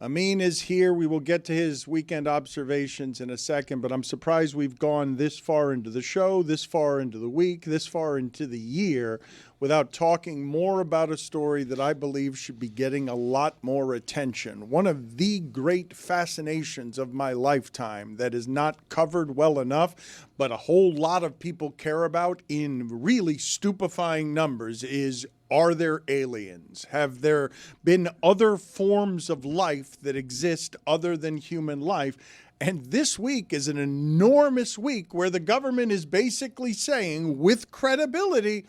Amin is here. We will get to his weekend observations in a second, but I'm surprised we've gone this far into the show, this far into the week, this far into the year without talking more about a story that I believe should be getting a lot more attention. One of the great fascinations of my lifetime that is not covered well enough, but a whole lot of people care about in really stupefying numbers is, are there aliens? Have there been other forms of life that exist other than human life? And this week is an enormous week where the government is basically saying with credibility,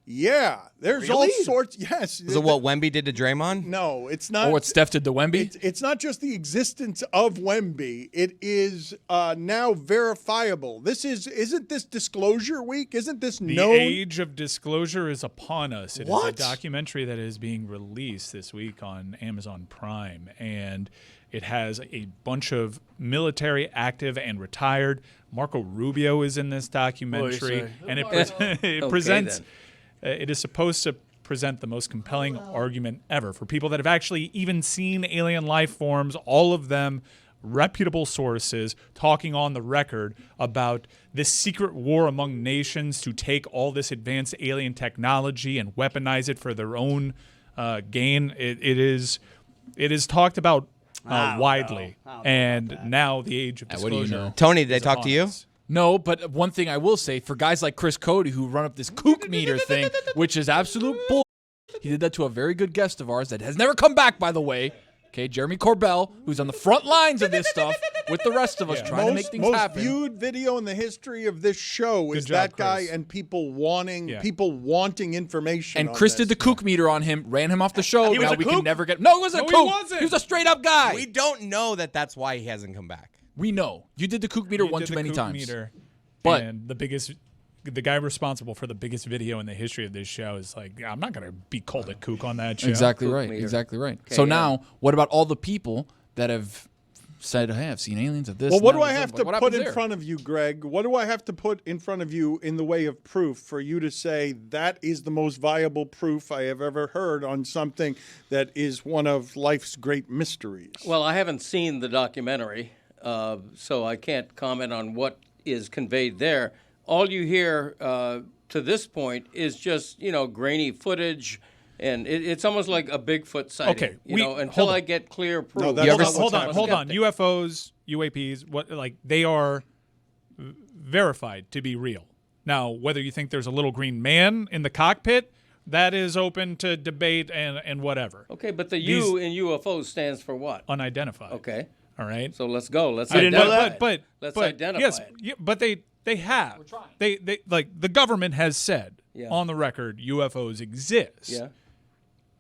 yeah, there's all sorts. Yes. Is it what Wemby did to Draymond? No, it's not. Or what Steph did to Wemby? It's not just the existence of Wemby. It is now verifiable. Isn't this disclosure week? Isn't this known? The age of disclosure is upon us. It is a documentary that is being released this week on Amazon Prime, and it has a bunch of military, active, and retired. Marco Rubio is in this documentary, and it presents. It is supposed to present the most compelling argument ever for people that have actually even seen alien life forms, all of them reputable sources talking on the record about this secret war among nations to take all this advanced alien technology and weaponize it for their own gain. It is talked about widely, and now the age of disclosure. What do you know? Tony, did they talk to you? No, but one thing I will say, for guys like Chris Cody who run up this kook meter thing, which is absolute bull. He did that to a very good guest of ours that has never come back, by the way. Okay, Jeremy Corbell, who's on the front lines of this stuff with the rest of us trying to make things happen. Most viewed video in the history of this show is that guy and people wanting information. And on Chris this. did the kook meter on him, ran him off the show. He was now a we kook? can never get. No, he wasn't a kook. He wasn't. He was a straight up guy. We don't know that that's why he hasn't come back. We know you did the kook meter one too many times. But the guy responsible for the biggest video in the history of this show is like, I'm not going to be called a kook on that show. Exactly right. Exactly right. Okay, so now, what about all the people that have said, hey, I've seen aliens of this? Well, what do I have to put in front of you, Greg? What do I have to put in front of you in the way of proof for you to say that is the most viable proof I have ever heard on something that is one of life's great mysteries? Well, I haven't seen the documentary, so I can't comment on what is conveyed there. All you hear to this point is just, grainy footage, and it's almost like a Bigfoot sighting. Okay, until I get clear proof. Hold on. UFOs, UAPs, they are verified to be real. Now, whether you think there's a little green man in the cockpit, that is open to debate and whatever. Okay, but the U in UFOs stands for what? Unidentified. Okay. All right. So let's go. Let's identify. Let's identify. Yes, but they have. We're trying. They the government has said on the record UFOs exist. Yeah.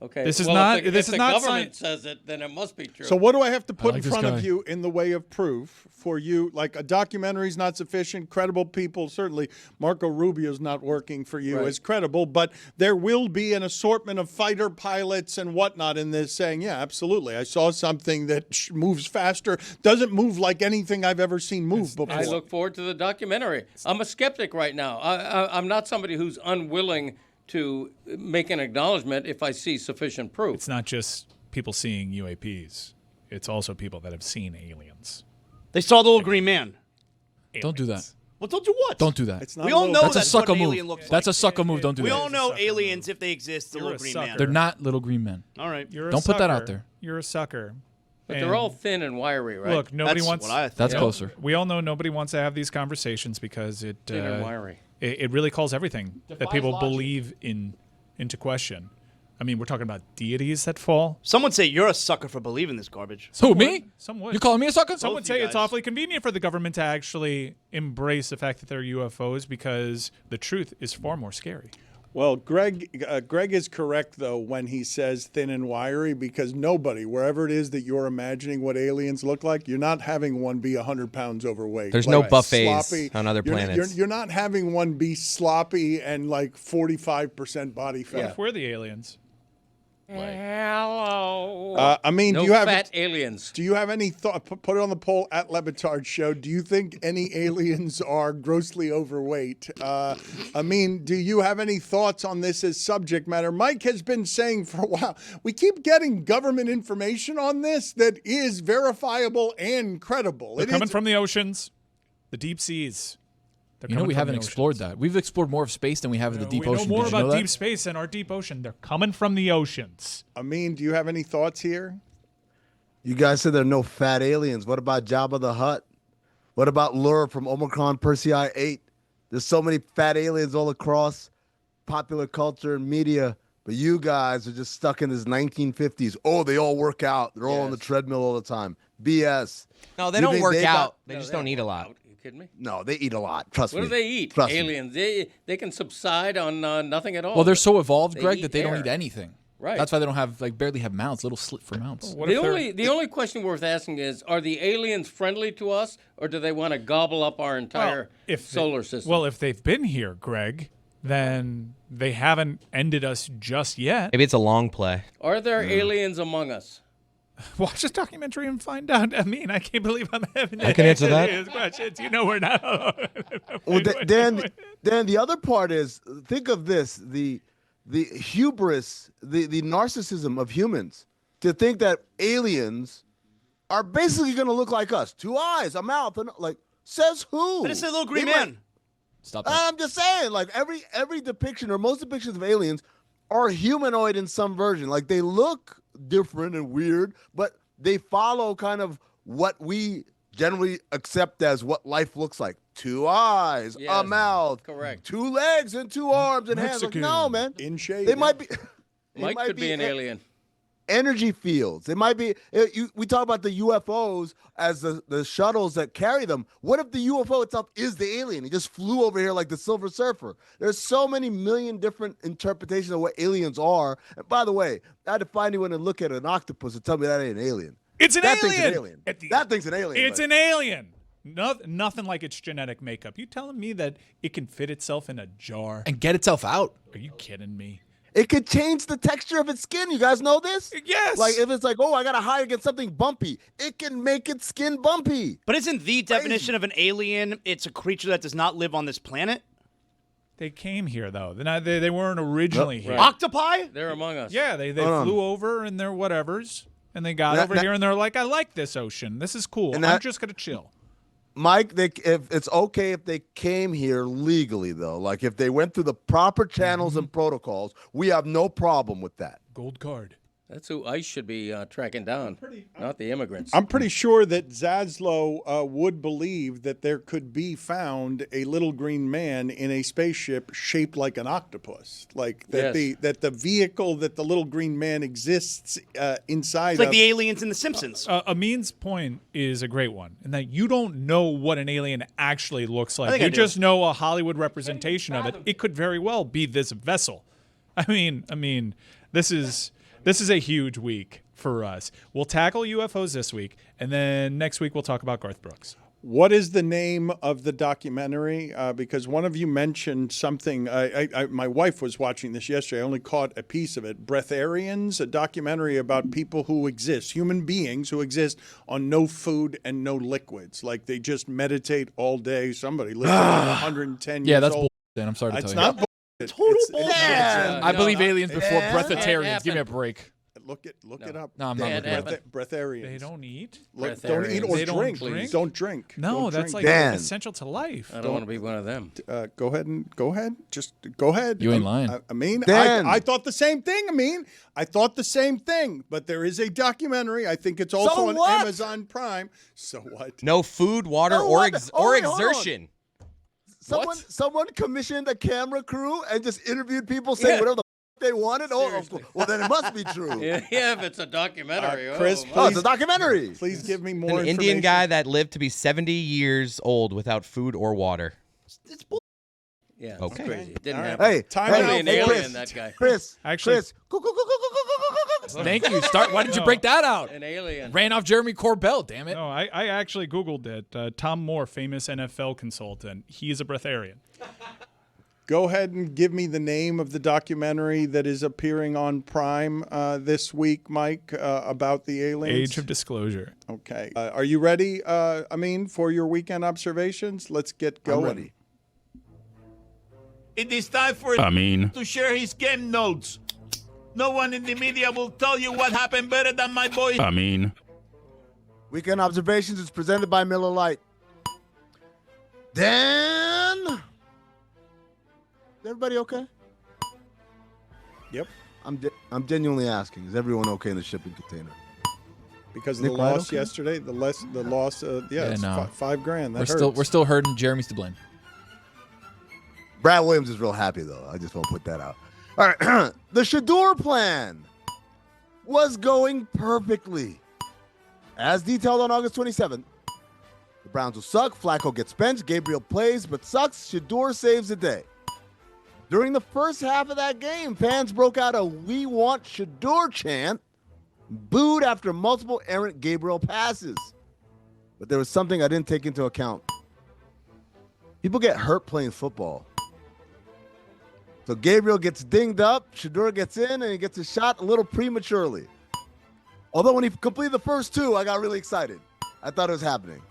Okay. This is well, not. If this is not. The government says it, then it must be true. So what do I have to put in front of you in the way of proof for you? Like a documentary is not sufficient. Credible people, certainly Marco Rubio's not working for you as credible, but there will be an assortment of fighter pilots and whatnot in this saying, yeah, absolutely. I saw something that moves faster, doesn't move like anything I've ever seen move before. I look forward to the documentary. I'm a skeptic right now. I'm not somebody who's unwilling to make an acknowledgement if I see sufficient proof. It's not just people seeing UAPs. It's also people that have seen aliens. They saw the little green man. Aliens. Don't do that. Well, don't do what? Don't do that. It's not we all know that's a what sucker an move. alien looks like. That's a sucker move. Don't do that. We all know aliens, if they exist, the little green man. They're not little green men. All right. Don't put that out there. You're a sucker. But they're all thin and wiry, right? Look, nobody wants. That's closer. We all know nobody wants to have these conversations because it thin and wiry. It really calls everything that people believe into question. I mean, we're talking about deities that fall. Some would say you're a sucker for believing this garbage. Who, me? Some would. You calling me a sucker? Some would say it's awfully convenient for the government to actually embrace the fact that they're UFOs because the truth is far more scary. Well, Greg is correct, though, when he says thin and wiry, because nobody, wherever it is that you're imagining what aliens look like, you're not having one be 100 pounds overweight. There's no buffets on other planets. You're not having one be sloppy and like 45% body fat. What if we're the aliens? Like, hello. I mean, no do you have fat aliens. Do you have any thought? Put it on the poll at Le Batard Show. Do you think any aliens are grossly overweight? I mean, do you have any thoughts on this as subject matter? Mike has been saying for a while, we keep getting government information on this that is verifiable and credible. They're coming from the oceans, the deep seas. We haven't explored that. We've explored more of space than we have of the deep ocean. We know more about deep deep space than our deep ocean. They're coming from the oceans. I mean, do you have any thoughts here? You guys said there are no fat aliens. What about Jabba the Hutt? What about Lure from Omicron Persei 8? There's so many fat aliens all across popular culture and media, but you guys are just stuck in this 1950s. Oh, they all work out. They're all on the treadmill all the time. BS. No, they don't work out. They just don't eat a lot. Kidding me? No, they eat a lot. Trust me. What do they eat? Trust Aliens. They can subside on nothing at all. Well, they're so evolved, Greg, eat that they don't air. eat anything. Right. That's why they don't have barely have mounts, little slit for mounts. The only question worth asking is: are the aliens friendly to us, or do they want to gobble up our entire solar system? Well, if they've been here, Greg, then they haven't ended us just yet. Maybe it's a long play. Are there aliens among us? Watch this documentary and find out. I mean, I can't believe I'm having to I can answer that. these questions. You know we're not. Well, Dan, the other part is, think of this, the hubris, the narcissism of humans to think that aliens are basically going to look like us. 2 eyes, a mouth, and says who? But it's a little green They man. Stop that. I'm just saying, every depiction or most depictions of aliens are humanoid in some version. Like, they look different and weird, but they follow kind of what we generally accept as what life looks like. 2 eyes, a mouth, correct. 2 legs and 2 arms and hands. Like, no, man. In shade. They might be. Mike could be an alien. Energy fields. It might be. We talk about the UFOs as the shuttles that carry them. What if the UFO itself is the alien? He just flew over here like the Silver Surfer. There's so many million different interpretations of what aliens are. And by the way, I had to find anyone and look at an octopus and tell me that ain't an alien. It's an That alien. thing's an alien. That thing's an alien. It's an alien. Nothing like its genetic makeup. You telling me that it can fit itself in a jar? And get itself out. Are you kidding me? It could change the texture of its skin. You guys know this? Yes. Like, if it's like, oh, I got to hide against something bumpy, it can make its skin bumpy. But isn't the definition of an alien, it's a creature that does not live on this planet? They came here, though. They weren't originally here. Right. Octopi? They're among us. Yeah, they flew over in their whatevers, and they got over here, and they're like, I like this ocean. This is cool. I'm just going to chill. Mike, if it's okay if they came here legally, though. Like, if they went through the proper channels and protocols, we have no problem with that. Gold card. That's who ICE should be tracking down, not the immigrants. I'm pretty sure that Zaslow would believe that there could be found a little green man in a spaceship shaped like an octopus, like that the vehicle that the little green man exists inside. It's like the aliens in The Simpsons. Amin's point is a great one, in that you don't know what an alien actually looks like. think I You do. just know a Hollywood representation of it. It could very well be this vessel. I mean, this is a huge week for us. We'll tackle UFOs this week, and then next week we'll talk about Garth Brooks. What is the name of the documentary? Because one of you mentioned something. My wife was watching this yesterday. I only caught a piece of it. Breatharians, a documentary about people who exist, human beings who exist on no food and no liquids. Like, they just meditate all day. Somebody lives to 110 Yeah, years that's old. bull. Dan, I'm sorry to It's tell you. not bullshit. Total It's- bullshit. I believe aliens before that breatharians. Give me a happened. break. Look it up. No, I'm not That looking at happened. it. Breatharians. They don't eat? Look, don't eat or They don't drink. drink? Don't drink. No, Don't that's drink. like Dan. essential to life. I don't want to be one of them. Go ahead. Just go ahead. You ain't lying. I mean, Dan. I thought the same thing. I thought the same thing. But there is a documentary. I think it's also on what? Amazon Prime. So what? No food, water, No, or what? Oh, wait, hold on. exertion. Someone commissioned a camera crew and just interviewed people saying whatever the they wanted. Oh, of course. Well, then it must be true. Yeah, if it's a documentary. Chris, Oh, it's please, a documentary. please give me An more Indian information. guy that lived to be 70 years old without food or water. It's bull. Yeah, Okay. it's crazy. It didn't All right. happen. Hey, Time Probably out, an Chris. alien, that guy. Chris. Actually- Chris. Thank you. Why did you break that out? An alien. Ran off Jeremy Corbell. Damn it. No, I actually Googled it. Tom Moore, famous NFL consultant. He is a breatharian. Go ahead and give me the name of the documentary that is appearing on Prime this week, Mike, about the aliens. Age of Disclosure. Okay. Are you ready, Amin, for your weekend observations? Let's get going. I'm ready. It is time for Amin. to share his game notes. No one in the media will tell you what happened better than my boy. Amin. Weekend Observations is presented by Miller Lite. Dan, is everybody okay? Yep. I'm genuinely asking. Is everyone okay in the shipping container? Because of the Nick Wright loss okay? yesterday, the loss, it's no. $5,000. That We're still hurting. Jeremy's to blame. Brad Williams is real happy though. I just want to put that out. All right, the Shador plan was going perfectly, as detailed on August 27th. The Browns will suck. Flacco gets benched. Gabriel plays, but sucks. Shador saves the day. During the first half of that game, fans broke out a "We Want Shador" chant, booed after multiple errant Gabriel passes. But there was something I didn't take into account. People get hurt playing football. So Gabriel gets dinged up, Shador gets in, and he gets a shot a little prematurely. Although when he completed the first two, I got really excited. I thought it was happening.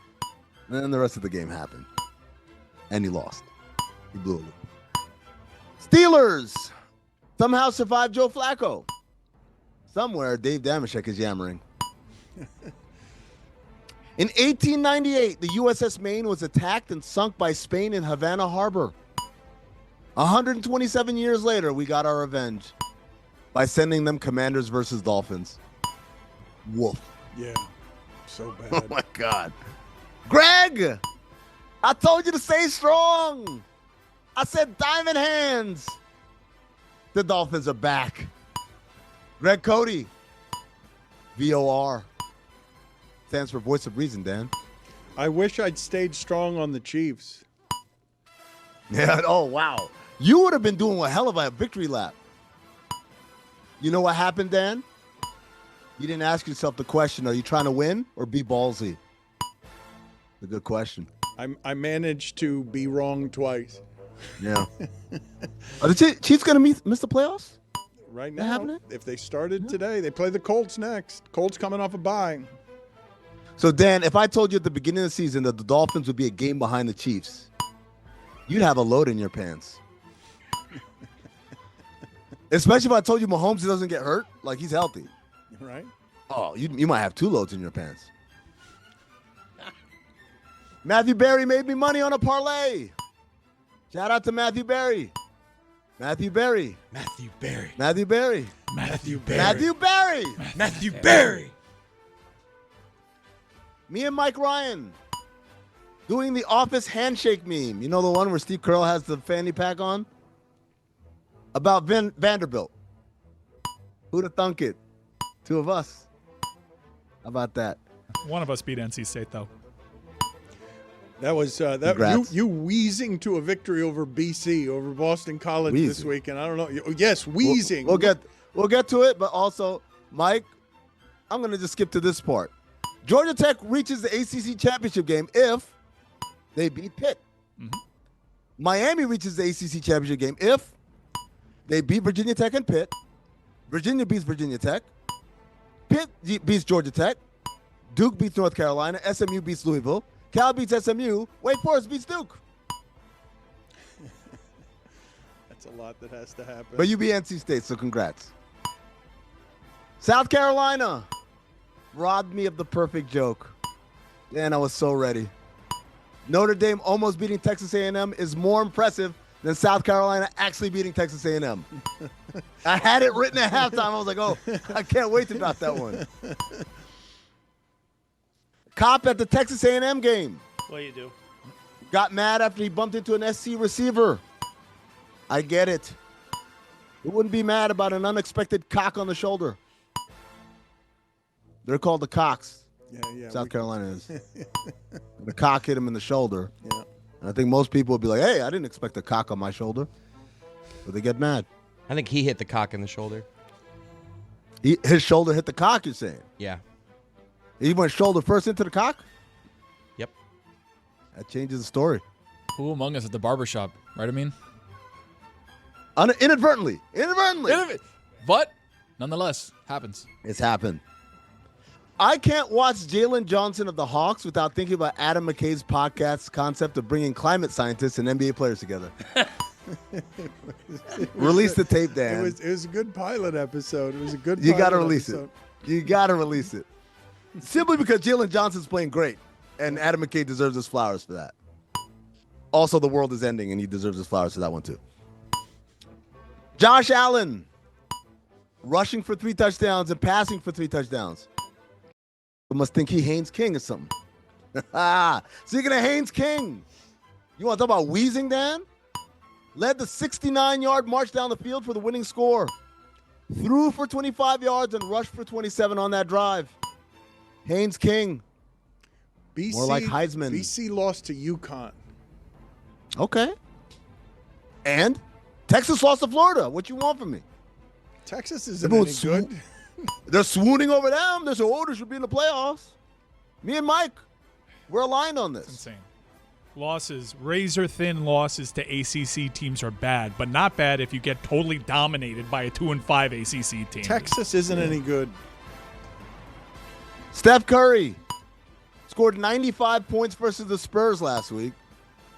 And then the rest of the game happened. And he lost. He blew it. Steelers somehow survived Joe Flacco. Somewhere, Dave Damashek is yammering. In 1898, the USS Maine was attacked and sunk by Spain in Havana Harbor. 127 years later, we got our revenge by sending them Commanders versus Dolphins. Woof. Yeah. So Oh bad. my God. Greg, I told you to stay strong. I said diamond hands. The Dolphins are back. Greg Cody, VOR. Stands for Voice of Reason, Dan. I wish I'd stayed strong on the Chiefs. Yeah. Oh, wow. You would have been doing a hell of a victory lap. You know what happened, Dan? You didn't ask yourself the question, are you trying to win or be ballsy? A good question. I managed to be wrong twice. Yeah. Are the Chiefs going to miss the playoffs? Right That now, happening? if they started today, they play the Colts next. Colts coming off a bye. So, Dan, if I told you at the beginning of the season that the Dolphins would be a game behind the Chiefs, you'd have a load in your pants. Especially if I told you Mahomes doesn't get hurt, like he's healthy. Right? Oh, you might have two loads in your pants. Matthew Berry made me money on a parlay. Shout out to Matthew Berry. Matthew Berry. Matthew Berry. Matthew Berry. Matthew Berry. Matthew Berry. Matthew Berry. Me and Mike Ryan doing the Office handshake meme. You know the one where Steve Carell has the fanny pack on? About Vanderbilt. Who'd have thunk it? Two of us. How about that? One of us beat NC State, though. That was Congrats. you wheezing to a victory over BC, over Boston College this Wheezing. weekend. I don't know. Yes, wheezing. We'll get to it, but also, Mike, I'm going to just skip to this part. Georgia Tech reaches the ACC championship game if they beat Pitt. Mm-hmm. Miami reaches the ACC championship game if they beat Virginia Tech and Pitt. Virginia beats Virginia Tech. Pitt beats Georgia Tech. Duke beats North Carolina. SMU beats Louisville. Cal beats SMU. Wake Forest beats Duke. That's a lot that has to happen. But you beat NC State, so congrats. South Carolina robbed me of the perfect joke. Man, I was so ready. Notre Dame almost beating Texas A&M is more impressive than South Carolina actually beating Texas A&M. I had it written at halftime. I was like, oh, I can't wait to drop that one. Cop at the Texas A&M game What do you do? got mad after he bumped into an SC receiver. I get it. Who wouldn't be mad about an unexpected cock on the shoulder? They're called the cocks. yeah. South Carolina is. The cock hit him in the shoulder. Yeah. And I think most people would be like, hey, I didn't expect a cock on my shoulder. But they get mad. I think he hit the cock in the shoulder. His shoulder hit the cock, you're saying? Yeah. He went shoulder first into the cock? Yep. That changes the story. Who among us at the barbershop, right? I mean, Inadvertently. But nonetheless, happens. It's happened. I can't watch Jalen Johnson of the Hawks without thinking about Adam McKay's podcast concept of bringing climate scientists and NBA players together. Release the tape, Dan. It was a good pilot episode. It was a good. You got to pilot release episode. it. You got to release it. Simply because Jalen Johnson's playing great, and Adam McKay deserves his flowers for that. Also, the world is ending, and he deserves his flowers for that one too. Josh Allen, rushing for 3 touchdowns and passing for 3 touchdowns. We must think he Haynes King or something. Speaking of Haynes King, you want to talk about wheezing, Dan? Led the 69-yard march down the field for the winning score. Threw for 25 yards and rushed for 27 on that drive. Haynes King. BC, More like Heisman. BC lost to UConn. Okay. And Texas lost to Florida. What you want from me? Texas isn't any good. They're swooning over them. They're so they should be in the playoffs. Me and Mike, we're aligned on this. Insane. Losses, razor-thin losses to ACC teams are bad, but not bad if you get totally dominated by a 2-5 ACC team. Texas isn't any good. Steph Curry scored 95 points versus the Spurs last week,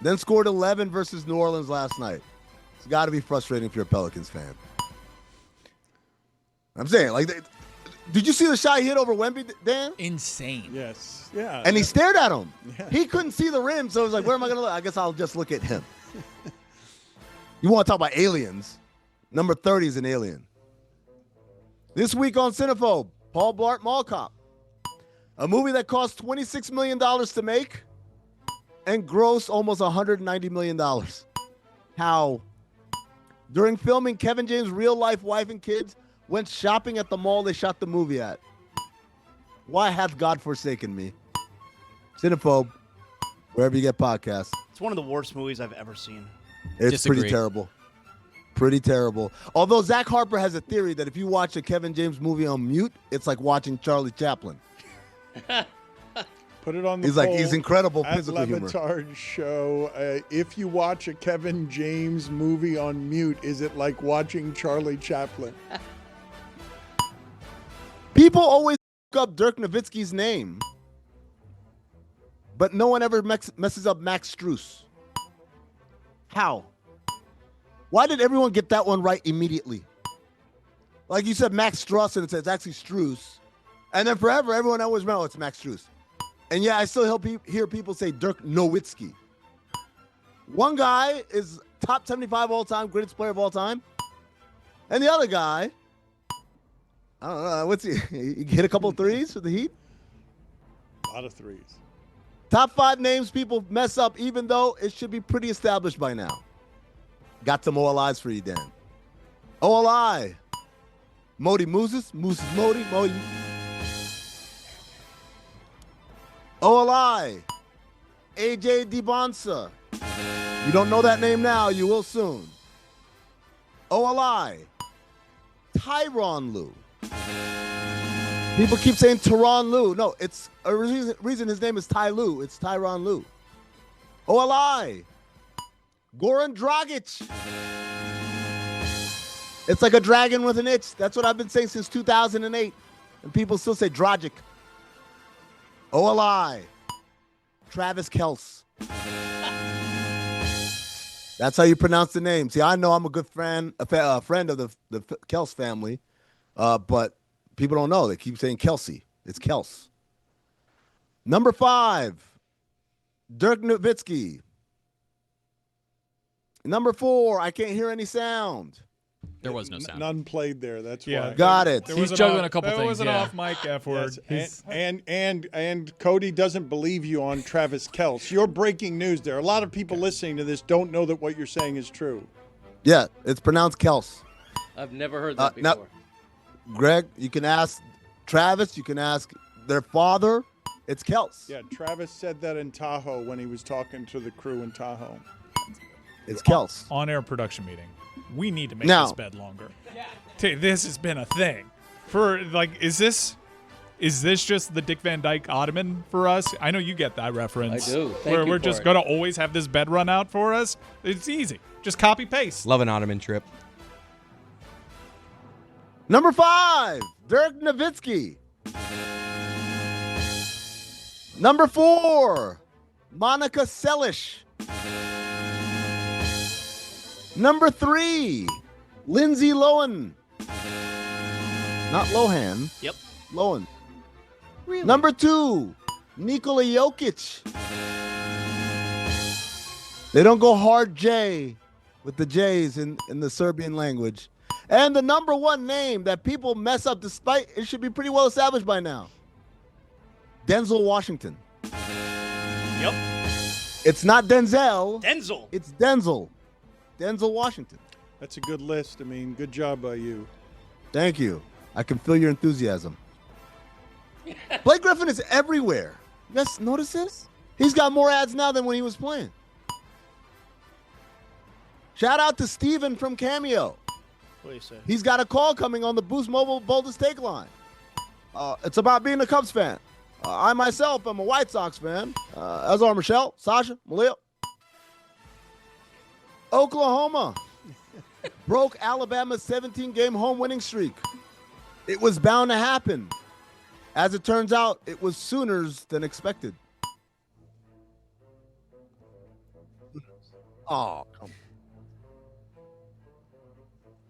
then scored 11 versus New Orleans last night. It's got to be frustrating if you're a Pelicans fan. I'm saying, like, did you see the shot he hit over Wemby, Dan? Insane. Yes. Yeah. And he stared at him. Yeah. He couldn't see the rim, so I was like, where am I going to look? I guess I'll just look at him. You want to talk about aliens? Number 30 is an alien. This week on Cinephobe, Paul Blart Mall Cop. A movie that cost $26 million to make and grossed almost $190 million. How? During filming, Kevin James' real-life wife and kids went shopping at the mall they shot the movie at. Why hath God forsaken me? Cinephobe, wherever you get podcasts. It's one of the worst movies I've ever seen. It's Disagree. pretty terrible. Pretty terrible. Although Zach Harper has a theory that if you watch a Kevin James movie on mute, it's like watching Charlie Chaplin. Put it on the He's like, poll he's incredible at physical humor. LeBatard Show. If you watch a Kevin James movie on mute, is it like watching Charlie Chaplin? People always fuck up Dirk Nowitzki's name, but no one ever messes up Max Strus. How? Why did everyone get that one right immediately? Like you said, Max Struss, and it's actually Strus. And then forever, everyone always remember, it's Max Strus. And yeah, I still hear people say Dirk Nowitzki. One guy is top 75 all time, greatest player of all time. And the other guy, I don't know, what's he hit a couple of threes for the Heat? A lot of threes. Top 5 names people mess up, even though it should be pretty established by now. Got some OLIs for you, Dan. OLI. Modi Moses Modi. OLI. AJ DeBonsa. You don't know that name now, you will soon. OLI. Tyronn Lue. People keep saying Tyronn Lue. No, it's a reason his name is Ty Lue. It's Tyronn Lue. OLI. Goran Dragic. It's like a dragon with an itch. That's what I've been saying since 2008. And people still say Dragic. OLI. Travis Kelce. That's how you pronounce the name. See, I know I'm a good friend of the Kelce family, but people don't know. They keep saying Kelsey. It's Kelce. Number 5, Dirk Nowitzki. Number 4, I can't hear any sound. There was no sound. None played there. That's Yeah. why. Got it. There He's was an juggling off- a couple there things, was an yeah. off mic F word. Yes, and Cody doesn't believe you on Travis Kelce. You're breaking news there. A lot of people listening to this don't know that what you're saying is true. Yeah, it's pronounced Kelce. I've never heard that now- before. Greg, you can ask Travis. You can ask their father. It's Kelce. Yeah, Travis said that in Tahoe when he was talking to the crew in Tahoe. It's Kelce. On-air production meeting. We need to make Now- this bed longer. This has been a thing. For like, is this Is this just the Dick Van Dyke Ottoman for us? I know you get that reference. I do. Thank you We're for just it. going to always have this bed run out for us. It's easy. Just copy paste. Love an Ottoman trip. Number 5, Dirk Nowitzki. Number 4, Monica Seles. Number 3, Lindsay Lohan. Not Lohan. Yep. Lohan. Really? Number 2, Nikola Jokic. They don't go hard J with the J's in the Serbian language. And the number 1 name that people mess up despite it should be pretty well established by now. Denzel Washington. Yep. It's not Denzel. Denzel. It's Denzel. Denzel Washington. That's a good list. I mean, good job by you. Thank you. I can feel your enthusiasm. Blake Griffin is everywhere. You guys notice this? He's got more ads now than when he was playing. Shout out to Steven from Cameo. What do you say? He's got a call coming on the Boost Mobile Boldest Take line. It's about being a Cubs fan. I myself am a White Sox fan, as are Michelle, Sasha, Malia. Oklahoma broke Alabama's 17-game home winning streak. It was bound to happen. As it turns out, it was Sooners than expected. Oh, come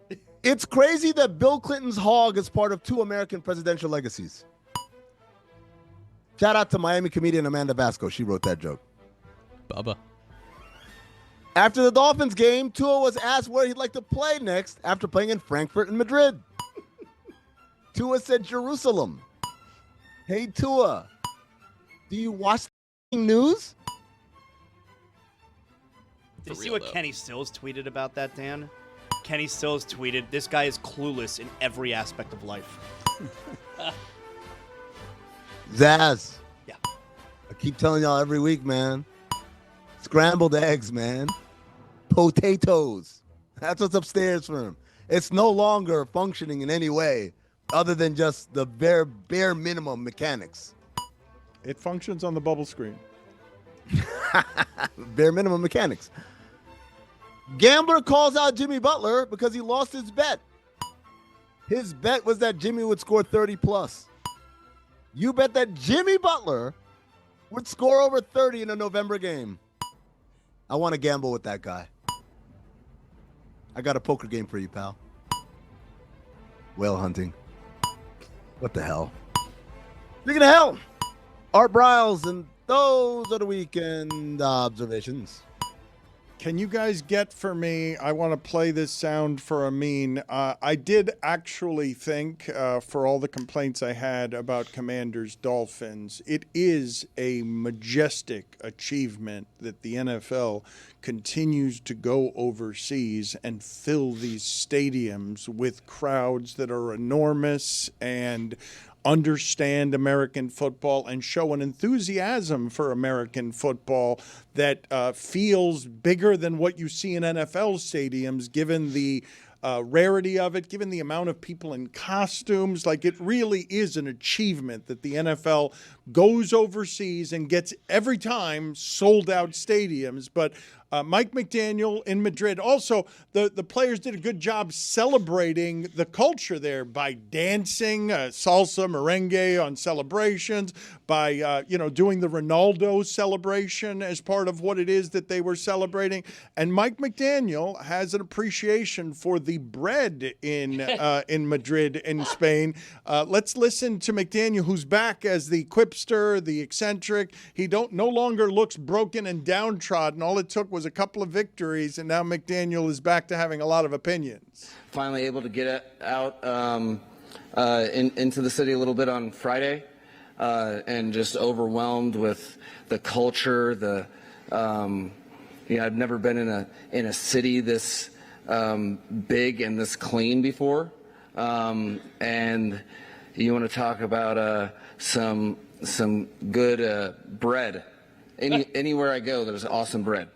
on. It's crazy that Bill Clinton's hog is part of 2 American presidential legacies. Shout out to Miami comedian Amanda Vasco. She wrote that joke. Bubba. After the Dolphins game, Tua was asked where he'd like to play next after playing in Frankfurt and Madrid. Tua said Jerusalem. Hey, Tua, do you watch the news? Did you see what Kenny Stills tweeted about that, Dan? Kenny Stills tweeted, "This guy is clueless in every aspect of life." Zaz. Yeah. I keep telling y'all every week, man. Scrambled eggs, man. Potatoes. That's what's upstairs for him. It's no longer functioning in any way other than just the bare minimum mechanics. It functions on the bubble screen. Bare minimum mechanics. Gambler calls out Jimmy Butler because he lost his bet. His bet was that Jimmy would score 30 plus. You bet that Jimmy Butler would score over 30 in a November game. I want to gamble with that guy. I got a poker game for you, pal. Whale hunting. What the hell? Speaking of hell, Art Briles, and those are the weekend observations. Can you guys get for me? I want to play this sound for Amin. I did actually think, for all the complaints I had about Commanders Dolphins, it is a majestic achievement that the NFL continues to go overseas and fill these stadiums with crowds that are enormous and understand American football and show an enthusiasm for American football that feels bigger than what you see in NFL stadiums, given the rarity of it, given the amount of people in costumes. Like, it really is an achievement that the NFL goes overseas and gets every time sold out stadiums. But Mike McDaniel in Madrid, also the players did a good job celebrating the culture there by dancing salsa, merengue on celebrations, by doing the Ronaldo celebration as part of what it is that they were celebrating. And Mike McDaniel has an appreciation for the bread in Madrid in Spain. Let's listen to McDaniel, who's back as the quipster, the eccentric. He no longer looks broken and downtrodden. All it took was a couple of victories, and now McDaniel is back to having a lot of opinions. Finally able to get out into the city a little bit on Friday, and just overwhelmed with the culture. I've never been in a city this big and this clean before, and you want to talk about some good bread. Anywhere I go, there's awesome bread.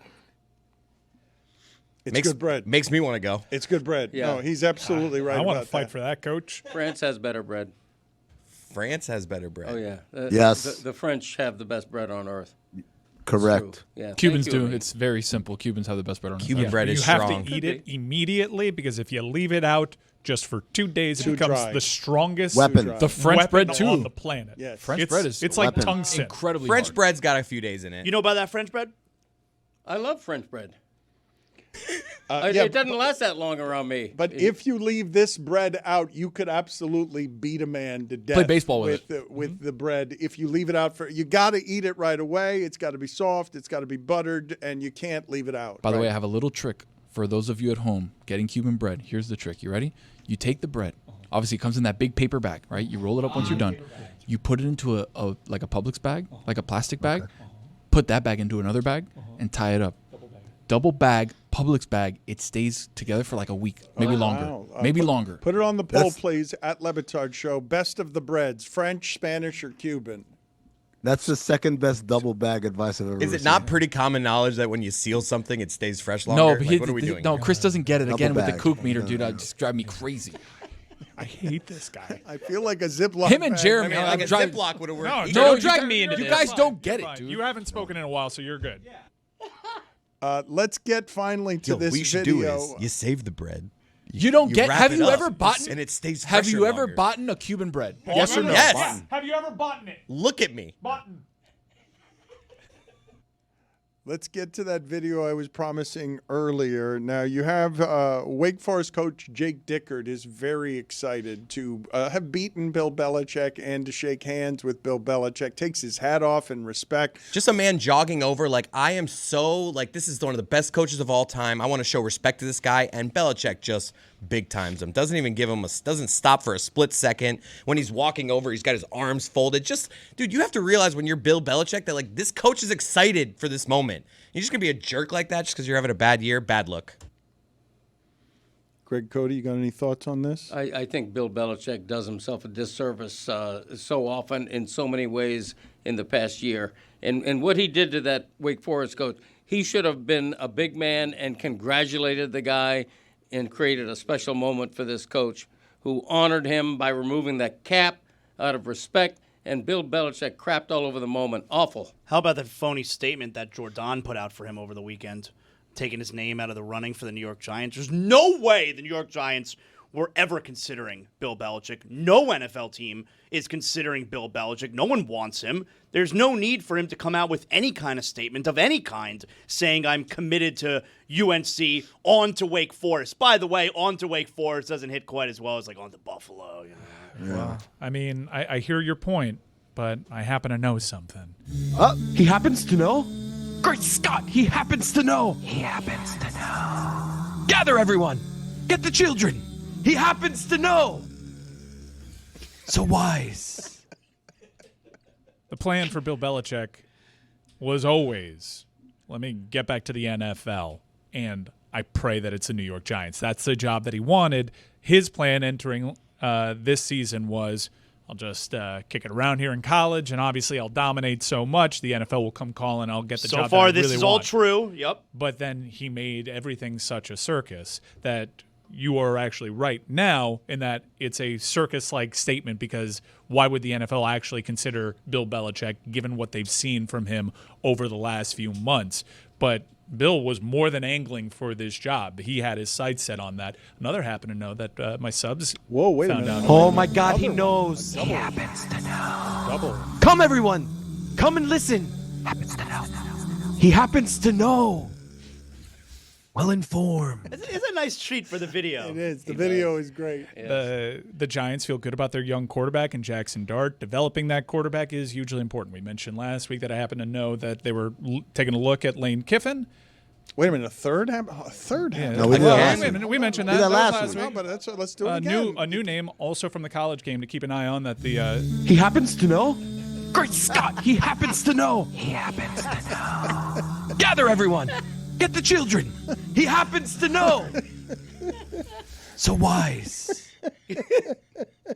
It's good bread. Makes me want to go. It's good bread. Yeah. No, he's absolutely right. I want about to fight that. for that, Coach. France has better bread. France has better bread. Oh yeah. Yes. The French have the best bread on earth. Correct. Yeah. Cubans thank you, do. Amin. It's very simple. Cubans have the best bread on Cuban earth. bread You is have strong. to eat it immediately because if you leave it out just for 2 days, Too it becomes dry. the strongest Weapon. The French weapon bread, too. on the planet. Yes. French bread is it's like weapon. tungsten. incredibly French hard. bread's got a few days in it. You know about that French bread? I love French bread. Yeah, It doesn't last that long around me. But if you leave this bread out, you could absolutely beat a man to death. Play baseball with with the bread. If you leave it out you got to eat it right away. It's got to be soft. It's got to be buttered, and you can't leave it out. By the way, I have a little trick for those of you at home getting Cuban bread. Here's the trick. You ready? You take the bread. Obviously, it comes in that big paper bag, right? You roll it up once you're done. You put it into a Publix bag, like a plastic bag. Put that bag into another bag and tie it up. Double bag, Publix bag. It stays together for like a week, maybe longer. Wow. Maybe longer. Put it on the poll, That's- please, at Le Batard Show. Best of the breads, French, Spanish, or Cuban? That's the second best double bag advice I've ever Is it received. not pretty common knowledge that when you seal something, it stays fresh longer? No, but Like, what are we doing? no, Chris doesn't get it Double again with the bag. kook meter, dude. It just drive me crazy. I hate this guy. I feel like a Ziploc Him and bag. Jeremy, I mean, like a drive- Ziploc would have worked. No, either. don't you drag guys- me into you're this. You guys fine. don't get You're it, fine. dude. You haven't spoken in a while, so you're good. Let's get finally to Yo, this what you should video. do is you save the bread. You don't get. wrap Have it you up, ever bought? and it stays Have fresher you ever longer. bought a Cuban bread? Yes or no? Yes. Have you ever bought it? Look at me. Button. Let's get to that video I was promising earlier. Now, you have Wake Forest coach Jake Dickert is very excited to have beaten Bill Belichick and to shake hands with Bill Belichick. Takes his hat off in respect. Just a man jogging over like, I am so, like, this is one of the best coaches of all time. I want to show respect to this guy. And Belichick just big times him. Doesn't even give him doesn't stop for a split second. When he's walking over, he's got his arms folded. Just, dude, you have to realize when you're Bill Belichick that, like, this coach is excited for this moment. You're just going to be a jerk like that just because you're having a bad year? Bad look. Greg Cody, you got any thoughts on this? I think Bill Belichick does himself a disservice so often in so many ways in the past year. And what he did to that Wake Forest coach, he should have been a big man and congratulated the guy and created a special moment for this coach who honored him by removing that cap out of respect. And Bill Belichick crapped all over the moment. Awful. How about that phony statement that Jordan put out for him over the weekend, taking his name out of the running for the New York Giants? There's no way the New York Giants were ever considering Bill Belichick. No NFL team is considering Bill Belichick. No one wants him. There's no need for him to come out with any kind of statement of any kind saying I'm committed to UNC, on to Wake Forest. By the way, on to Wake Forest doesn't hit quite as well as like on to Buffalo. You know? Well, I mean, I hear your point, but I happen to know something. He happens to know? Great Scott, he happens to know. He happens to know. Gather everyone. Get the children. He happens to know. So wise. The plan for Bill Belichick was always, let me get back to the NFL, and I pray that it's the New York Giants. That's the job that he wanted. His plan entering this season was, I'll just kick it around here in college, and obviously I'll dominate so much, the NFL will come calling, I'll get the job So far, that I this really is all want. true. Yep. But then he made everything such a circus that you are actually right now in that it's a circus-like statement, because why would the NFL actually consider Bill Belichick given what they've seen from him over the last few months? But Bill was more than angling for this job. He had his sights set on that. Another happened to know that my subs Whoa, wait a found minute. out. Oh my God, he Other knows. one. He happens to know. Double. Come everyone. Come and listen. Happens to know. He happens to know. Well informed. It's a nice treat for the video. It is. The video is great. The Giants feel good about their young quarterback and Jackson Dart. Developing that quarterback is hugely important. We mentioned last week that I happen to know that they were taking a look at Lane Kiffin. Wait a minute, a third happened? A third happened? No, we did that last wait a week. minute, we mentioned We that. did that That was last last week. No, but let's do it again. A new name also from the college game to keep an eye on. That the He happens to know? Great Scott, he happens to know. He happens to know. Gather everyone. Get the children. He happens to know. So wise.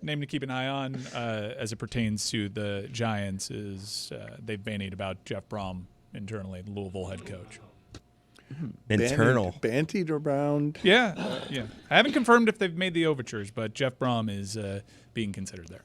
name to keep an eye on as it pertains to the Giants is they've bandied about Jeff Brom internally, the Louisville head coach. Internal. Bantied around. Yeah. I haven't confirmed if they've made the overtures, but Jeff Brom is being considered there.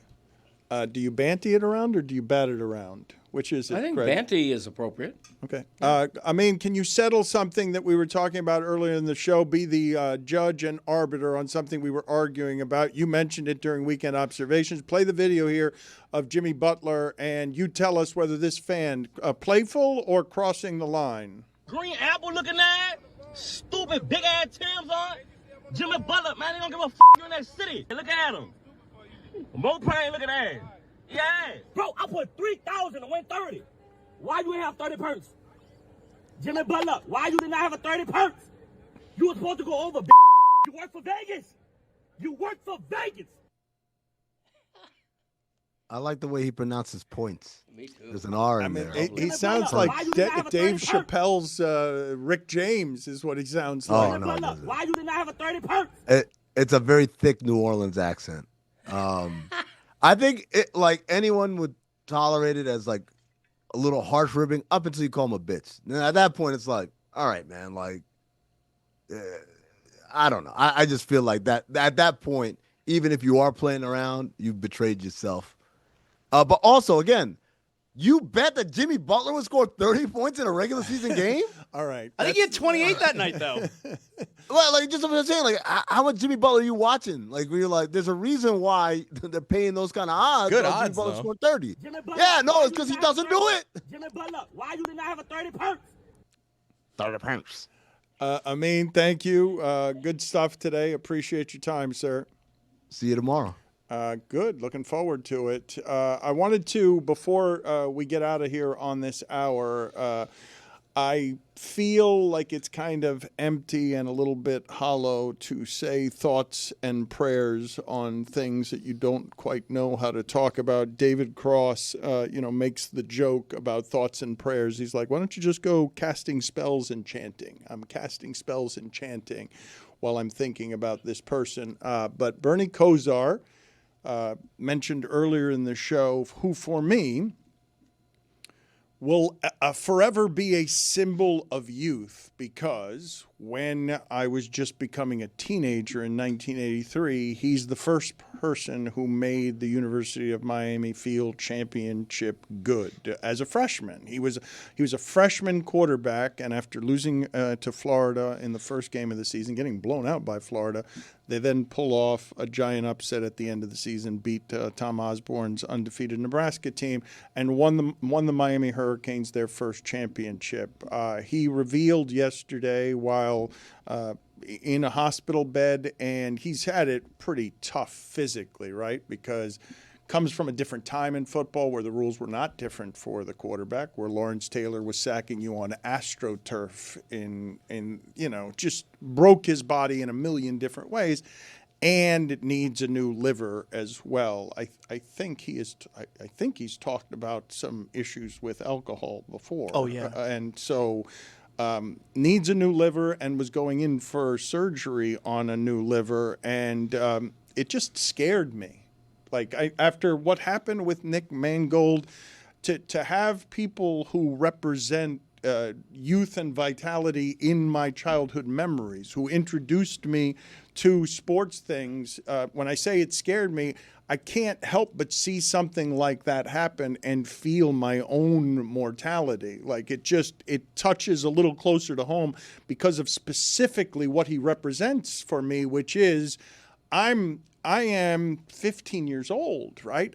Do you banty it around or do you bat it around? Which is it, I think Greg? banty is appropriate. Okay. I mean, can you settle something that we were talking about earlier in the show? Be the judge and arbiter on something we were arguing about. You mentioned it during Weekend Observations. Play the video here of Jimmy Butler, and you tell us whether this fan playful or crossing the line. Green apple looking at, stupid big ass Timbs on. Jimmy Butler, man, they don't give a f in that city. Look at him. Mo Prime looking at him. Yeah. Bro, I put 3,000 to win 30. Why you ain't have 30 perks? Jimmy Butler, why you did not have a 30 perks? You were supposed to go over, You work for Vegas. You work for Vegas. I like the way he pronounces points. Me too. There's an R in there. He sounds like Dave Chappelle's Rick James is what he sounds like. Oh, no, it doesn't. Why you did not have a 30 perks? It's a very thick New Orleans accent. I think like anyone would tolerate it as like a little harsh ribbing up until you call him a bitch. Then at that point, it's like, all right, man. Like, I don't know. I just feel like that at that point, even if you are playing around, you've betrayed yourself. But also, again, you bet that Jimmy Butler would score 30 points in a regular season game? All right. I think he had 28 that night, though. Like just what I'm saying, like how much Jimmy Butler are you watching? Like we're like, there's a reason why they're paying those kind of odds. Good Jimmy odds, Butler though. scored 30. Jimmy Butler, Yeah, no, why it's because you he not doesn't have do 30? it. Jimmy Butler, why you did not have a 30 perks? 30 points. Amin, thank you. Good stuff today. Appreciate your time, sir. See you tomorrow. Good. Looking forward to it. I wanted to, before we get out of here on this hour, I feel like it's kind of empty and a little bit hollow to say thoughts and prayers on things that you don't quite know how to talk about. David Cross, makes the joke about thoughts and prayers. He's like, why don't you just go casting spells and chanting? I'm casting spells and chanting while I'm thinking about this person. But Bernie Kosar, mentioned earlier in the show, who for me will forever be a symbol of youth, because when I was just becoming a teenager in 1983, he's the first person who made the University of Miami field championship good as a freshman. He was a freshman quarterback, and after losing to Florida in the first game of the season, getting blown out by Florida, they then pull off a giant upset at the end of the season, beat Tom Osborne's undefeated Nebraska team, and won the Miami Hurricanes their first championship. He revealed yesterday while in a hospital bed, and he's had it pretty tough physically, right? Because comes from a different time in football where the rules were not different for the quarterback, where Lawrence Taylor was sacking you on AstroTurf just broke his body in a million different ways, and it needs a new liver as well. I think he's talked about some issues with alcohol before. Oh, yeah. And so needs a new liver and was going in for surgery on a new liver, and it just scared me. Like after what happened with Nick Mangold, to have people who represent youth and vitality in my childhood memories, who introduced me to sports things, when I say it scared me, I can't help but see something like that happen and feel my own mortality. Like it touches a little closer to home because of specifically what he represents for me, which is I am 15 years old, right?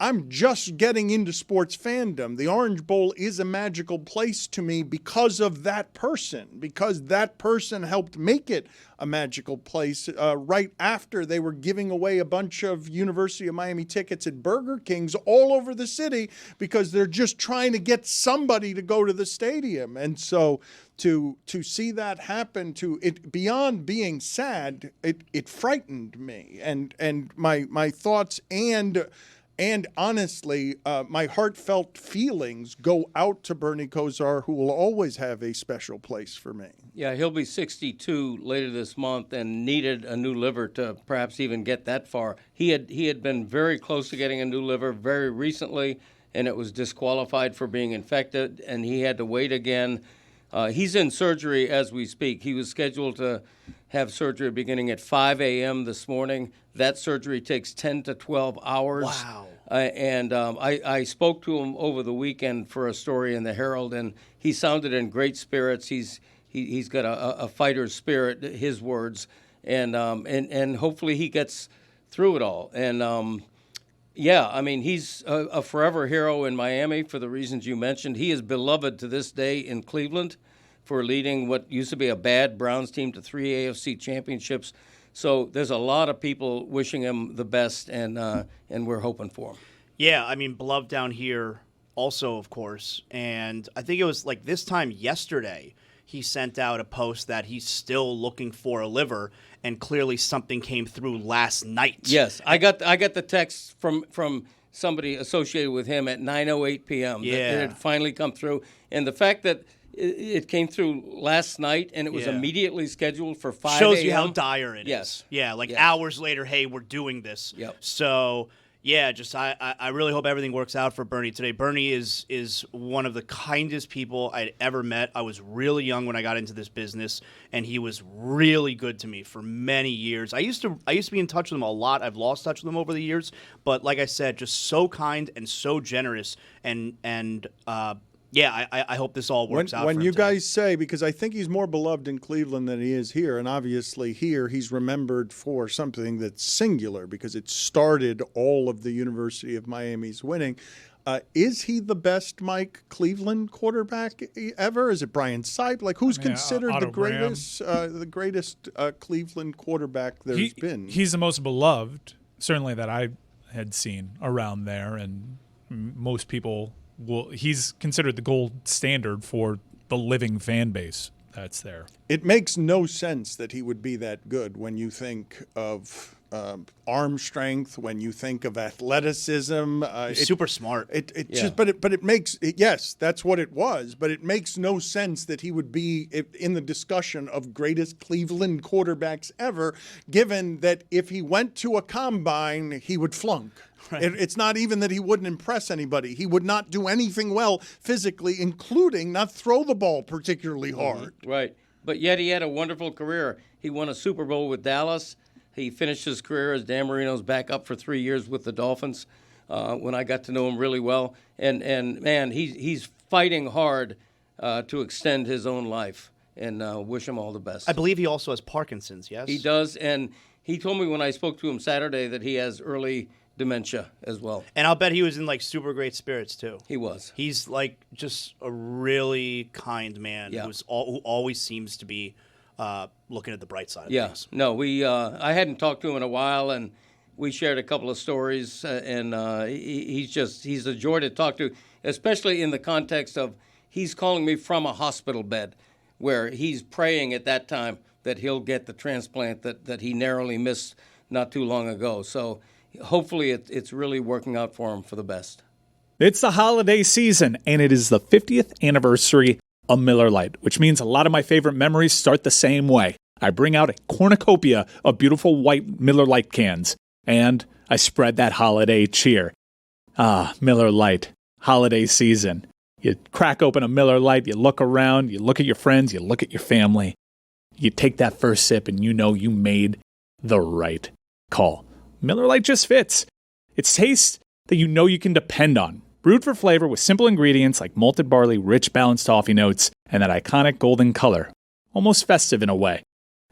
I'm just getting into sports fandom. The Orange Bowl is a magical place to me because of that person, because that person helped make it a magical place right after they were giving away a bunch of University of Miami tickets at Burger Kings all over the city because they're just trying to get somebody to go to the stadium. And so to see that happen, to it beyond being sad, it frightened me, and my thoughts and honestly, my heartfelt feelings go out to Bernie Kosar, who will always have a special place for me. Yeah, he'll be 62 later this month and needed a new liver to perhaps even get that far. He had been very close to getting a new liver very recently, and it was disqualified for being infected, and he had to wait again. He's in surgery as we speak. He was scheduled to have surgery beginning at 5 a.m. this morning. That surgery takes 10 to 12 hours. Wow. I spoke to him over the weekend for a story in the Herald, and he sounded in great spirits. He's got a fighter's spirit, his words, and hopefully he gets through it all. And yeah, I mean, he's a forever hero in Miami for the reasons you mentioned. He is beloved to this day in Cleveland for leading what used to be a bad Browns team to 3 AFC championships. So there's a lot of people wishing him the best, and we're hoping for him. Yeah, I mean, beloved down here also, of course. And I think it was like this time yesterday, he sent out a post that he's still looking for a liver, and clearly something came through last night. Yes, I got the text from somebody associated with him at 9:08 p.m. Yeah. that it had finally come through, and the fact that it came through last night and it was immediately scheduled for 5 shows a.m. you how dire it is. Yes. Yeah, like hours later, hey, we're doing this. Yep. So yeah, just I really hope everything works out for Bernie today. Bernie is one of the kindest people I'd ever met. I was really young when I got into this business, and he was really good to me for many years. I used to be in touch with him a lot. I've lost touch with him over the years, but like I said, just so kind and so generous, and yeah, I hope this all works out. When for him you today. guys say, because I think he's more beloved in Cleveland than he is here, and obviously here he's remembered for something that's singular because it started all of the University of Miami's winning. Is he the best Mike Cleveland quarterback ever? Is it Brian Sipe? Like, who's considered Otto the greatest Cleveland quarterback there's been? He's the most beloved, certainly that I had seen around there, and most people. Well, he's considered the gold standard for the living fan base that's there. It makes no sense that he would be that good when you think of arm strength, when you think of athleticism. He's super smart. But it makes yes, that's what it was. But it makes no sense that he would be in the discussion of greatest Cleveland quarterbacks ever, given that if he went to a combine, he would flunk. Right. It's not even that he wouldn't impress anybody. He would not do anything well physically, including not throw the ball particularly hard. Right. But yet he had a wonderful career. He won a Super Bowl with Dallas. He finished his career as Dan Marino's backup for 3 years with the Dolphins when I got to know him really well. And man, he's fighting hard to extend his own life, and wish him all the best. I believe he also has Parkinson's, yes? He does, and he told me when I spoke to him Saturday that he has early dementia as well. And I'll bet he was in like super great spirits too. He was. He's like just a really kind man who always seems to be looking at the bright side of things. No, I hadn't talked to him in a while, and we shared a couple of stories, and he's a joy to talk to, especially in the context of he's calling me from a hospital bed where he's praying at that time that he'll get the transplant that he narrowly missed not too long ago. So hopefully it's really working out for him for the best. It's the holiday season, and it is the 50th anniversary of Miller Lite, which means a lot of my favorite memories start the same way. I bring out a cornucopia of beautiful white Miller Lite cans, and I spread that holiday cheer. Ah, Miller Lite, holiday season. You crack open a Miller Lite, you look around, you look at your friends, you look at your family. You take that first sip, and you know you made the right call. Miller Lite just fits. It's taste that you know you can depend on. Brewed for flavor with simple ingredients like malted barley, rich balanced toffee notes, and that iconic golden color. Almost festive in a way.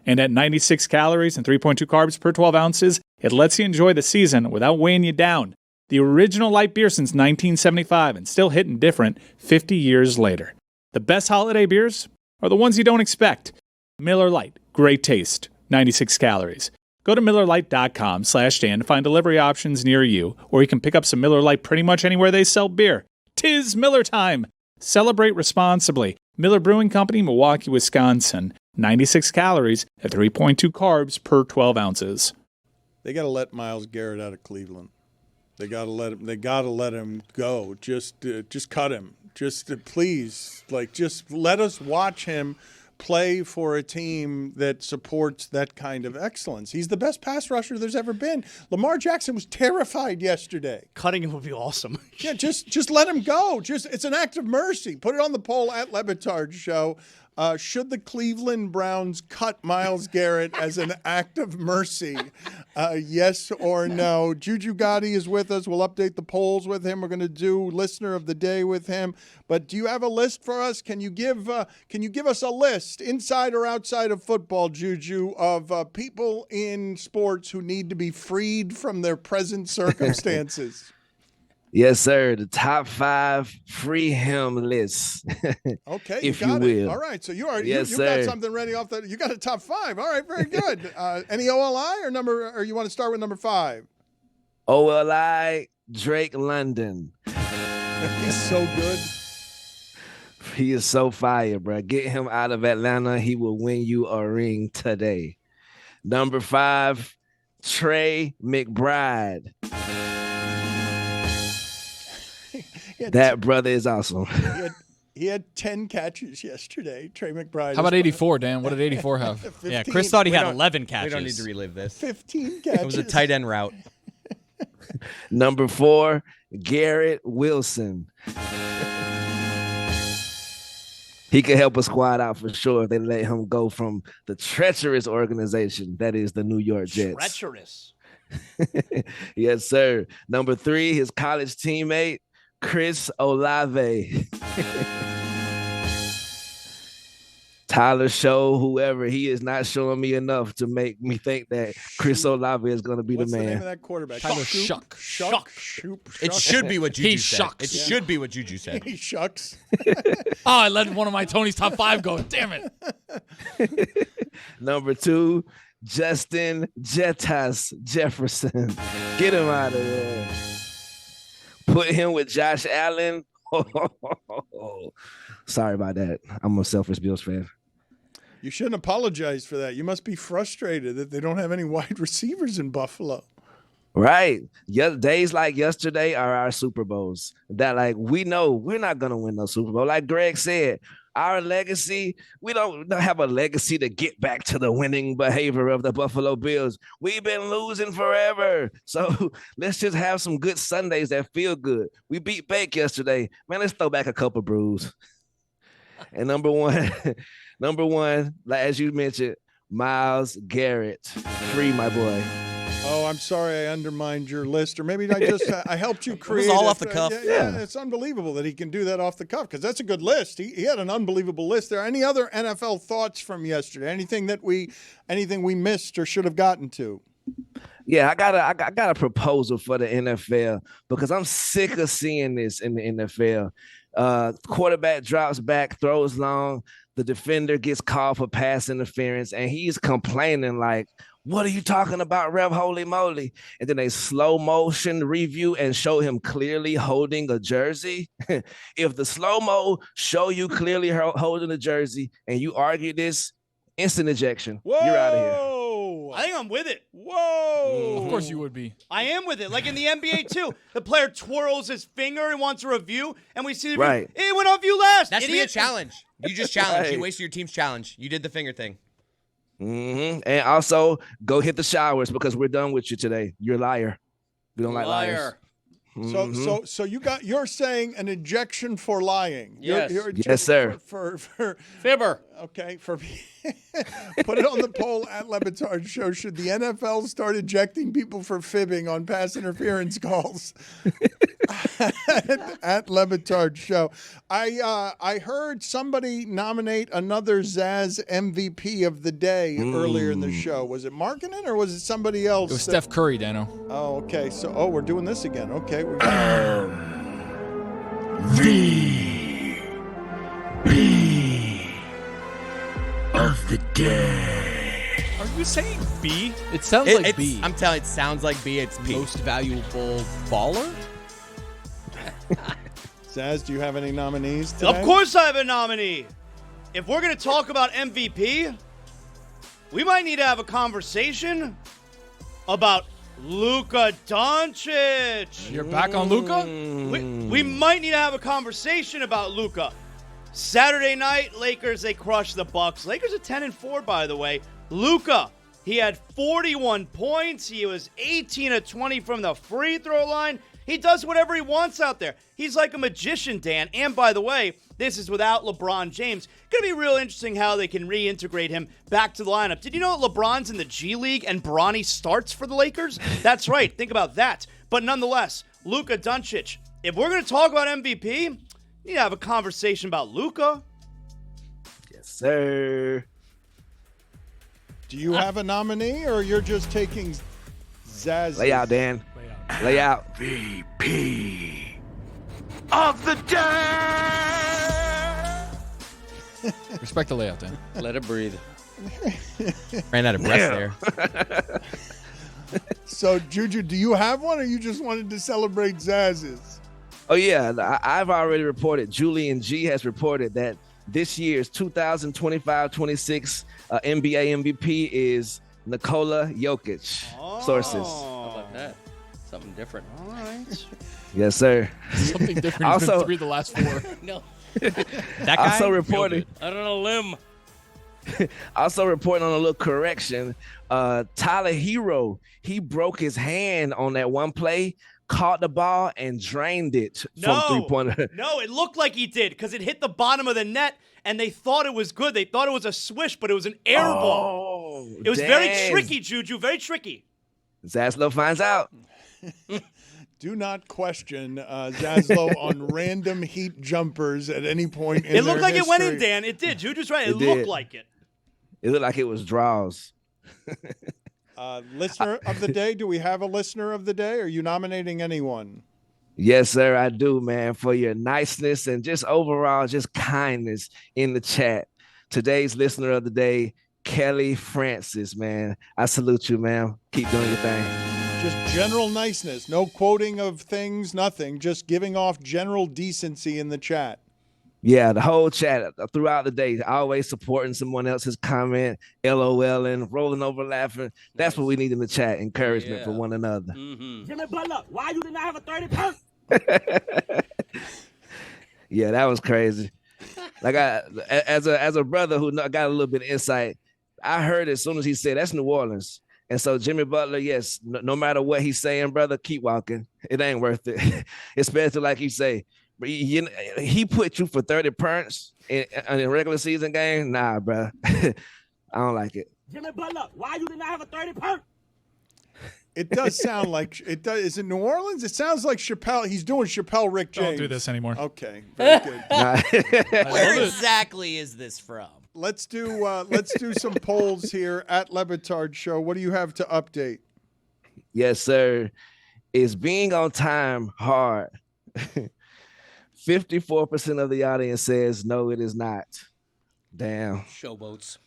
And at 96 calories and 3.2 carbs per 12 ounces, it lets you enjoy the season without weighing you down. The original light beer since 1975 and still hitting different 50 years later. The best holiday beers are the ones you don't expect. Miller Lite, great taste, 96 calories. Go to MillerLite.com/Dan to find delivery options near you, or you can pick up some Miller Lite pretty much anywhere they sell beer. 'Tis Miller time! Celebrate responsibly. Miller Brewing Company, Milwaukee, Wisconsin. 96 calories at 3.2 carbs per 12 ounces. They got to let Myles Garrett out of Cleveland. They got to let him. They got to let him go. Just cut him. Please, just let us watch him play for a team that supports that kind of excellence. He's the best pass rusher there's ever been. Lamar Jackson was terrified yesterday. Cutting him would be awesome. Yeah, just let him go. It's an act of mercy. Put it on the poll at LeBatard Show. Should the Cleveland Browns cut Myles Garrett as an act of mercy? Yes or no? Juju Gotti is with us. We'll update the polls with him. We're going to do Listener of the Day with him. But do you have a list for us? Can you give us a list, inside or outside of football, Juju, of people in sports who need to be freed from their present circumstances? Yes, sir. The top 5 free him list. Okay, if you got you it. will. All right, so you got sir. something ready off the. You got a top 5. All right, very good. Any OLI or you want to start with number 5? OLI Drake London. He's so good. He is so fire, bro. Get him out of Atlanta. He will win you a ring today. Number 5, Trey McBride. That brother is awesome. He had 10 catches yesterday. Trey McBride. How about 84, Dan? What did 84 have? 15. Yeah, Chris thought he had 11 catches. We don't need to relive this. 15 catches. It was a tight end route. Number 4, Garrett Wilson. He could help a squad out for sure if they let him go from the treacherous organization that is the New York Jets. Treacherous. Yes, sir. Number 3, his college teammate, Chris Olave. Tyler Show, whoever, he is not showing me enough to make me think that Chris Olave is going to be What's the man. What's the name of that quarterback? Tyler Shuck. It should be what Juju He said. shucks. It should be what Juju said. He shucks. I let one of my Tony's top 5 go. Damn it. Number 2, Justin Jettas Jefferson. Get him out of there. Put him with Josh Allen. Sorry about that. I'm a selfish Bills fan. You shouldn't apologize for that. You must be frustrated that they don't have any wide receivers in Buffalo. Right. Days like yesterday are our Super Bowls. That, like, we know we're not going to win no Super Bowl. Like Greg said, our legacy, we don't have a legacy to get back to the winning behavior of the Buffalo Bills. We've been losing forever. So let's just have some good Sundays that feel good. We beat Bake yesterday. Man, let's throw back a couple brews. And number one, like as you mentioned, Myles Garrett. Free my boy. Oh, I'm sorry I undermined your list, or maybe I helped you create. It was all off the cuff. Yeah, it's unbelievable that he can do that off the cuff because that's a good list. He had an unbelievable list there. Any other NFL thoughts from yesterday? Anything we missed or should have gotten to? Yeah, I got a proposal for the NFL because I'm sick of seeing this in the NFL. Quarterback drops back, throws long. The defender gets called for pass interference, and he's complaining like, "What are you talking about, Rev? Holy moly!" And then they slow motion review and show him clearly holding a jersey. If the slow mo show you clearly holding a jersey, and you argue this, instant ejection. Whoa! You're out of here. I think I'm with it. Whoa! Of course you would be. I am with it. Like in the NBA, too. The player twirls his finger and wants a review, and we see the right. Hey, it went off you last. That's idiot. a challenge. You just challenged. Right. You wasted your team's challenge. You did the finger thing. Mm-hmm. And also, go hit the showers because we're done with you today. You're a liar. We don't like liars. Mm-hmm. So you're saying an ejection for lying. Yes. Yes, sir. For Fibber. Okay, put it on the poll at Le Batard Show. Should the NFL start ejecting people for fibbing on pass interference calls? At Le Batard Show. I heard somebody nominate another Zaz MVP of the day earlier in the show. Was it Markkanen or was it somebody else? It was Steph Curry, Dano. Oh, okay. So, we're doing this again. Okay. Of the day. Are you saying B? It sounds like B. I'm telling you, it sounds like B. It's P. Most valuable baller? Zaz, do you have any nominees today? Of course I have a nominee. If we're going to talk about MVP, we might need to have a conversation about Luka Doncic. You're back on Luka? We might need to have a conversation about Luka. Saturday night, Lakers, they crushed the Bucks. Lakers are 10-4, by the way. Luka, he had 41 points. He was 18 of 20 from the free throw line. He does whatever he wants out there. He's like a magician, Dan. And by the way, this is without LeBron James. Going to be real interesting how they can reintegrate him back to the lineup. Did you know LeBron's in the G League and Bronny starts for the Lakers? That's right. Think about that. But nonetheless, Luka Doncic. If we're going to talk about MVP, we need to have a conversation about Luka. Yes, sir. Do you have a nominee, or you're just taking Zaz? Lay out, Dan. Lay out. VP of the day. Respect the layout, Dan. Let it breathe. Ran out of breath there. So, Juju, do you have one, or you just wanted to celebrate Zaz's? Oh, yeah. I've already reported. Julian G has reported that this year's 2025-26 NBA MVP is Nikola Jokic. Sources. How about that? Something different. All right. Yes, sir. Something different. He's been 3 of the last 4. No. That guy? Also reporting. Out on a limb. Also reporting on a little correction. Tyler Hero, he broke his hand on that one play, caught the ball, and drained it from three-pointer. No, it looked like he did because it hit the bottom of the net, and they thought it was good. They thought it was a swish, but it was an air ball. It was very tricky, Juju, very tricky. Zaslow finds out. Do not question Zaslow on random heat jumpers at any point in It looked like history. it went in, Dan. It did. Juju's right. It It looked did. like it. It looked like it was draws. Listener of the day, do we have a listener of the day? Are you nominating anyone? Yes, sir, I do, man, for your niceness and just overall just kindness in the chat. Today's listener of the day, Kelly Francis, man. I salute you, man. Keep doing your thing. Just general niceness, no quoting of things, nothing, just giving off general decency in the chat. Yeah, the whole chat throughout the day, always supporting someone else's comment, LOLing, rolling over laughing. That's what we need in the chat, encouragement for one another. Jimmy Butler, why you did not have a 30 perk? Yeah, that was crazy. Like as a brother who got a little bit of insight, I heard as soon as he said that's New Orleans. And so Jimmy Butler, yes, no matter what he's saying, brother, keep walking. It ain't worth it. Especially like you say, he put you for 30 points in a regular season game. Nah, bro. I don't like it. Jimmy Butler, why you did not have a 30 perk? It does sound like it does. Is it New Orleans? It sounds like Chappelle. He's doing Chappelle Rick James. Don't do this anymore. Okay, very good. Where exactly is this from? Let's do some polls here at Le Batard Show. What do you have to update? Yes, sir. Is being on time hard? 54% of the audience says no, it is not. Damn. Showboats.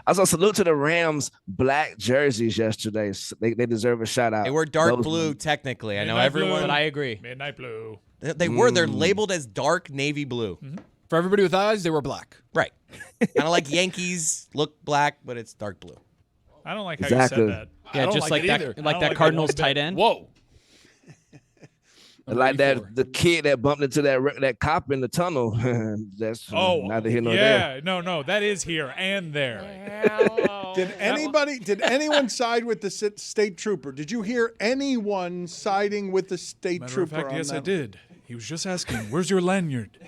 Also, salute to the Rams black jerseys yesterday. They deserve a shout out. They were dark blue, technically. I know Midnight everyone. blue. But I agree. Midnight blue. They were. They're labeled as dark navy blue. For everybody with eyes, they were black. Right. Kind of like Yankees look black, but it's dark blue. I don't like how Exactly. you said that. Yeah, I don't just like it that, either. I like don't that it Cardinals one bit. tight end. Whoa. Like that, the kid that bumped into that cop in the tunnel. That's neither here nor there. No, that is here and there. Did anyone side with the state trooper? Did you hear anyone siding with the state Matter trooper? of fact, on yes, that? I did. He was just asking, "Where's your lanyard?"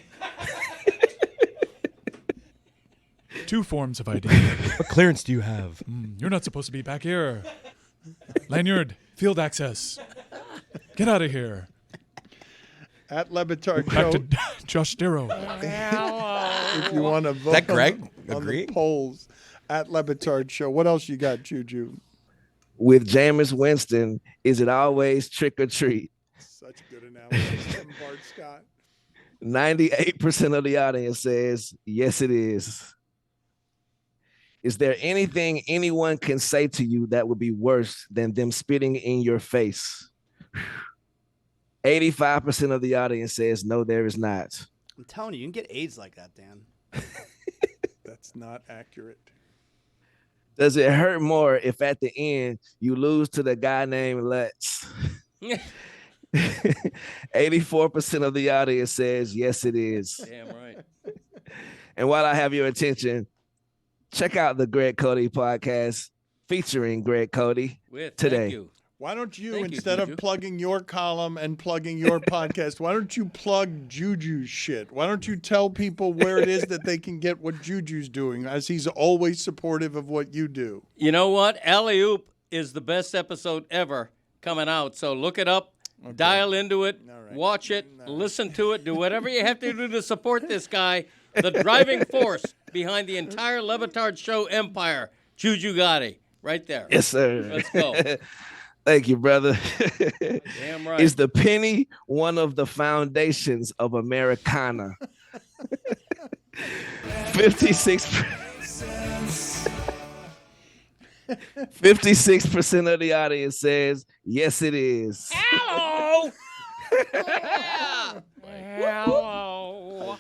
2 forms of ID. What clearance do you have? You're not supposed to be back here. Lanyard, field access. Get out of here. At Le Batard Back Show, to Josh Darrow. if you want to vote that Greg? on the Agree? polls at Le Batard Show. What else you got, Juju? With Jameis Winston, is it always trick or treat? Such good analysis from Bart Scott. 98% of the audience says yes, it is. Is there anything anyone can say to you that would be worse than them spitting in your face? 85% of the audience says no, there is not. I'm telling you can get AIDS like that, Dan. That's not accurate. Does it hurt more if at the end you lose to the guy named Lex? 84% of the audience says yes, it is. Damn right. And while I have your attention, check out the Greg Cody podcast featuring Greg Cody Thank today. you. Why don't you, Thank you, instead of Juju. plugging your column and plugging your podcast, why don't you plug Juju's shit? Why don't you tell people where it is that they can get what Juju's doing, as he's always supportive of what you do? You know what? Alley Oop is the best episode ever coming out. So look it up, dial into it, watch it, listen to it, do whatever you have to do to support this guy, the driving force behind the entire Le Batard Show empire, Juju Gotti, right there. Yes, sir. Let's go. Thank you, brother. Damn right. Is the penny one of the foundations of Americana? 56% of the audience says yes, it is. Hello. Yeah. Hello.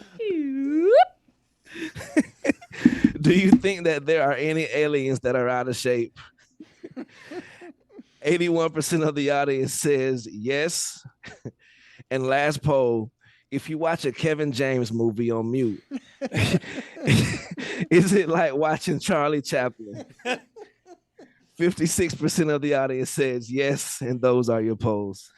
Do you think that there are any aliens that are out of shape? 81% of the audience says yes. And last poll, if you watch a Kevin James movie on mute, is it like watching Charlie Chaplin? 56% of the audience says yes, and those are your polls.